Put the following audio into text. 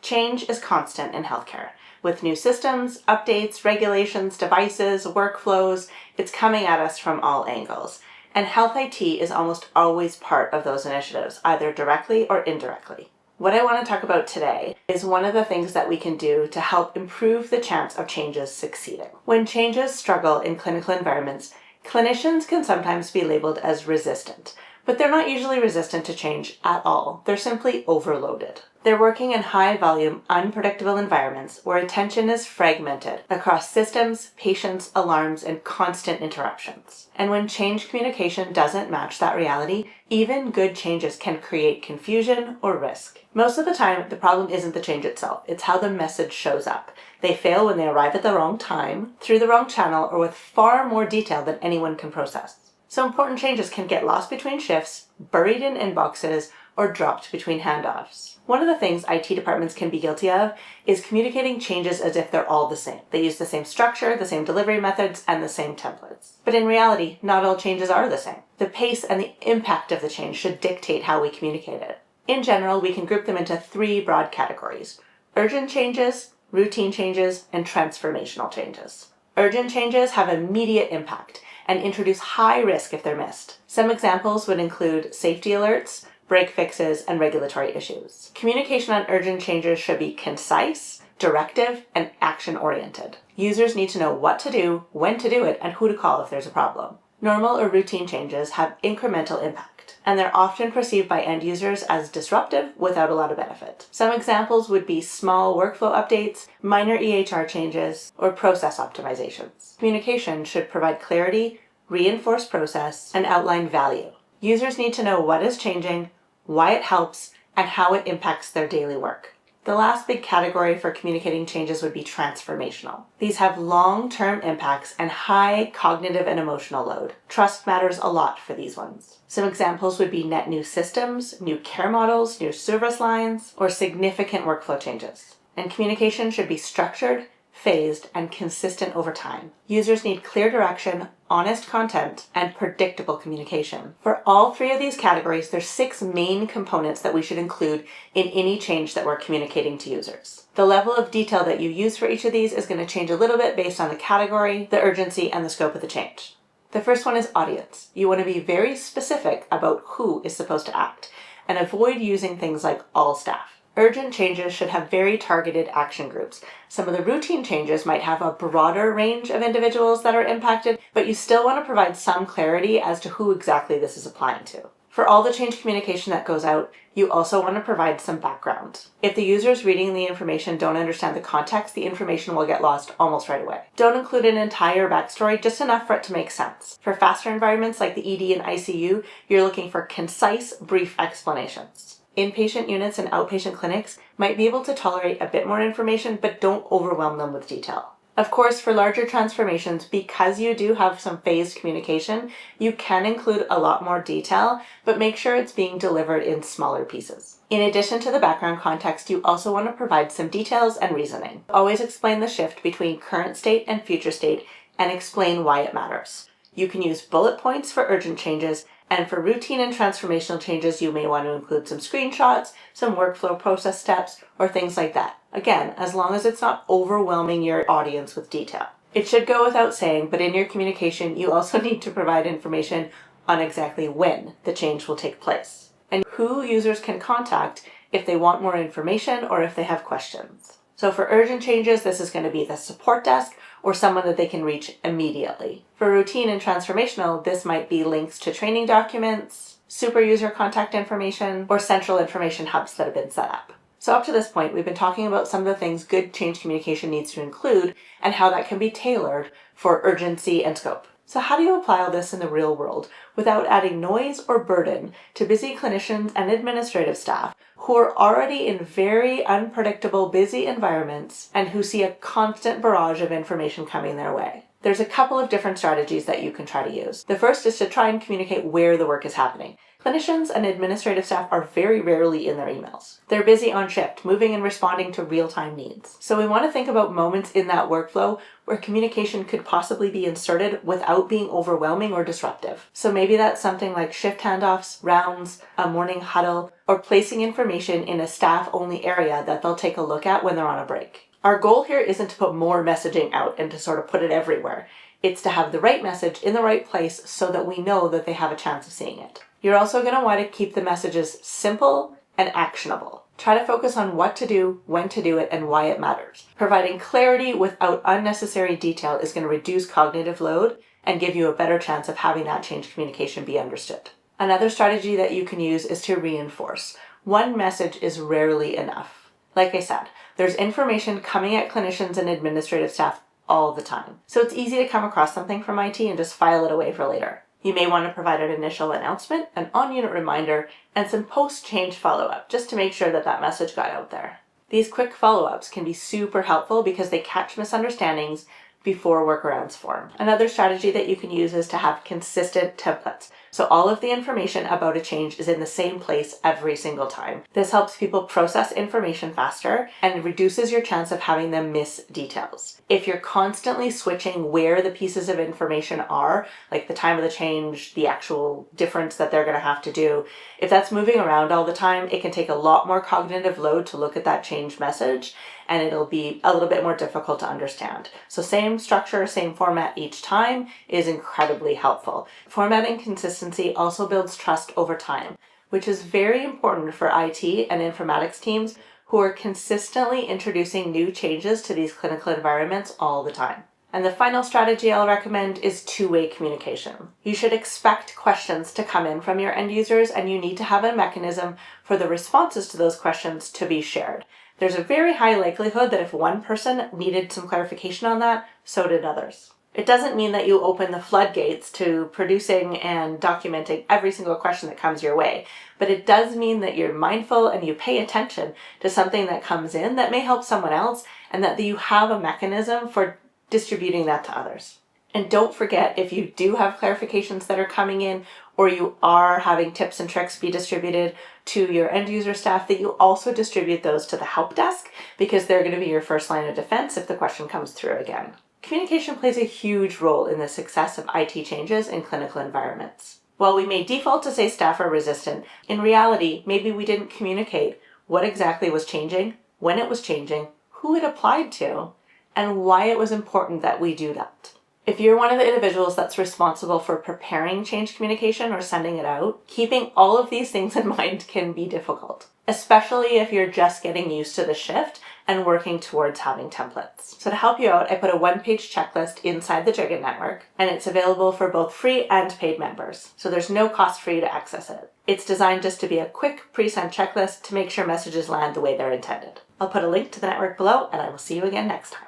Change is constant in healthcare. With new systems, updates, regulations, devices, workflows, it's coming at us from all angles. And health IT is almost always part of those initiatives, either directly or indirectly. What I want to talk about today is one of the things that we can do to help improve the chance of changes succeeding. When changes struggle in clinical environments, clinicians can sometimes be labeled as resistant, but they're not usually resistant to change at all. They're simply overloaded. They're working in high-volume, unpredictable environments where attention is fragmented across systems, patients, alarms, and constant interruptions. And when change communication doesn't match that reality, even good changes can create confusion or risk. Most of the time, the problem isn't the change itself. It's how the message shows up. They fail when they arrive at the wrong time, through the wrong channel, or with far more detail than anyone can process. So important changes can get lost between shifts, buried in inboxes, or dropped between handoffs. One of the things IT departments can be guilty of is communicating changes as if they're all the same. They use the same structure, the same delivery methods, and the same templates. But in reality, not all changes are the same. The pace and the impact of the change should dictate how we communicate it. In general, we can group them into 3 broad categories: urgent changes, routine changes, and transformational changes. Urgent changes have immediate impact and introduce high risk if they're missed. Some examples would include safety alerts, break fixes, and regulatory issues. Communication on urgent changes should be concise, directive, and action-oriented. Users need to know what to do, when to do it, and who to call if there's a problem. Normal or routine changes have incremental impact, and they're often perceived by end users as disruptive without a lot of benefit. Some examples would be small workflow updates, minor EHR changes, or process optimizations. Communication should provide clarity, reinforce process, and outline value. Users need to know what is changing, why it helps, and how it impacts their daily work. The last big category for communicating changes would be transformational. These have long-term impacts and high cognitive and emotional load. Trust matters a lot for these ones. Some examples would be net new systems, new care models, new service lines, or significant workflow changes. And communication should be structured, phased, and consistent over time. Users need clear direction, honest content, and predictable communication. For all 3 of these categories, there's 6 main components that we should include in any change that we're communicating to users. The level of detail that you use for each of these is going to change a little bit based on the category, the urgency, and the scope of the change. The first one is audience. You want to be very specific about who is supposed to act, and avoid using things like all staff. Urgent changes should have very targeted action groups. Some of the routine changes might have a broader range of individuals that are impacted, but you still want to provide some clarity as to who exactly this is applying to. For all the change communication that goes out, you also want to provide some background. If the users reading the information don't understand the context, the information will get lost almost right away. Don't include an entire backstory, just enough for it to make sense. For faster environments like the ED and ICU, you're looking for concise, brief explanations. Inpatient units and outpatient clinics might be able to tolerate a bit more information, but don't overwhelm them with detail. Of course, for larger transformations, because you do have some phased communication, you can include a lot more detail, but make sure it's being delivered in smaller pieces. In addition to the background context, you also want to provide some details and reasoning. Always explain the shift between current state and future state and explain why it matters. You can use bullet points for urgent changes, and for routine and transformational changes, you may want to include some screenshots, some workflow process steps, or things like that. Again, as long as it's not overwhelming your audience with detail. It should go without saying, but in your communication, you also need to provide information on exactly when the change will take place, and who users can contact if they want more information or if they have questions. So for urgent changes, this is going to be the support desk or someone that they can reach immediately. For routine and transformational, this might be links to training documents, super user contact information, or central information hubs that have been set up. So up to this point, we've been talking about some of the things good change communication needs to include and how that can be tailored for urgency and scope. So how do you apply all this in the real world without adding noise or burden to busy clinicians and administrative staff who are already in very unpredictable, busy environments and who see a constant barrage of information coming their way? There's a couple of different strategies that you can try to use. The first is to try and communicate where the work is happening. Clinicians and administrative staff are very rarely in their emails. They're busy on shift, moving and responding to real-time needs. So we want to think about moments in that workflow where communication could possibly be inserted without being overwhelming or disruptive. So maybe that's something like shift handoffs, rounds, a morning huddle, or placing information in a staff-only area that they'll take a look at when they're on a break. Our goal here isn't to put more messaging out and to sort of put it everywhere. It's to have the right message in the right place so that we know that they have a chance of seeing it. You're also going to want to keep the messages simple and actionable. Try to focus on what to do, when to do it, and why it matters. Providing clarity without unnecessary detail is going to reduce cognitive load and give you a better chance of having that change communication be understood. Another strategy that you can use is to reinforce. One message is rarely enough. Like I said, there's information coming at clinicians and administrative staff all the time. So it's easy to come across something from IT and just file it away for later. You may want to provide an initial announcement, an on-unit reminder, and some post-change follow-up just to make sure that that message got out there. These quick follow-ups can be super helpful because they catch misunderstandings before workarounds form. Another strategy that you can use is to have consistent templates. So all of the information about a change is in the same place every single time. This helps people process information faster and reduces your chance of having them miss details. If you're constantly switching where the pieces of information are, like the time of the change, the actual difference that they're going to have to do, if that's moving around all the time, it can take a lot more cognitive load to look at that change message, and it'll be a little bit more difficult to understand. So same structure, same format each time is incredibly helpful. Formatting consistency also builds trust over time, which is very important for IT and informatics teams who are consistently introducing new changes to these clinical environments all the time. And the final strategy I'll recommend is two-way communication. You should expect questions to come in from your end users, and you need to have a mechanism for the responses to those questions to be shared. There's a very high likelihood that if one person needed some clarification on that, so did others. It doesn't mean that you open the floodgates to producing and documenting every single question that comes your way, but it does mean that you're mindful and you pay attention to something that comes in that may help someone else, and that you have a mechanism for distributing that to others. And don't forget, if you do have clarifications that are coming in, or you are having tips and tricks be distributed to your end user staff, that you also distribute those to the help desk, because they're going to be your first line of defense if the question comes through again. Communication plays a huge role in the success of IT changes in clinical environments. While we may default to say staff are resistant, in reality, maybe we didn't communicate what exactly was changing, when it was changing, who it applied to, and why it was important that we do that. If you're one of the individuals that's responsible for preparing change communication or sending it out, keeping all of these things in mind can be difficult, especially if you're just getting used to the shift and working towards having templates. So to help you out, I put a one-page checklist inside the Jiggit network, and it's available for both free and paid members. So there's no cost for you to access it. It's designed just to be a quick pre-sent checklist to make sure messages land the way they're intended. I'll put a link to the network below, and I will see you again next time.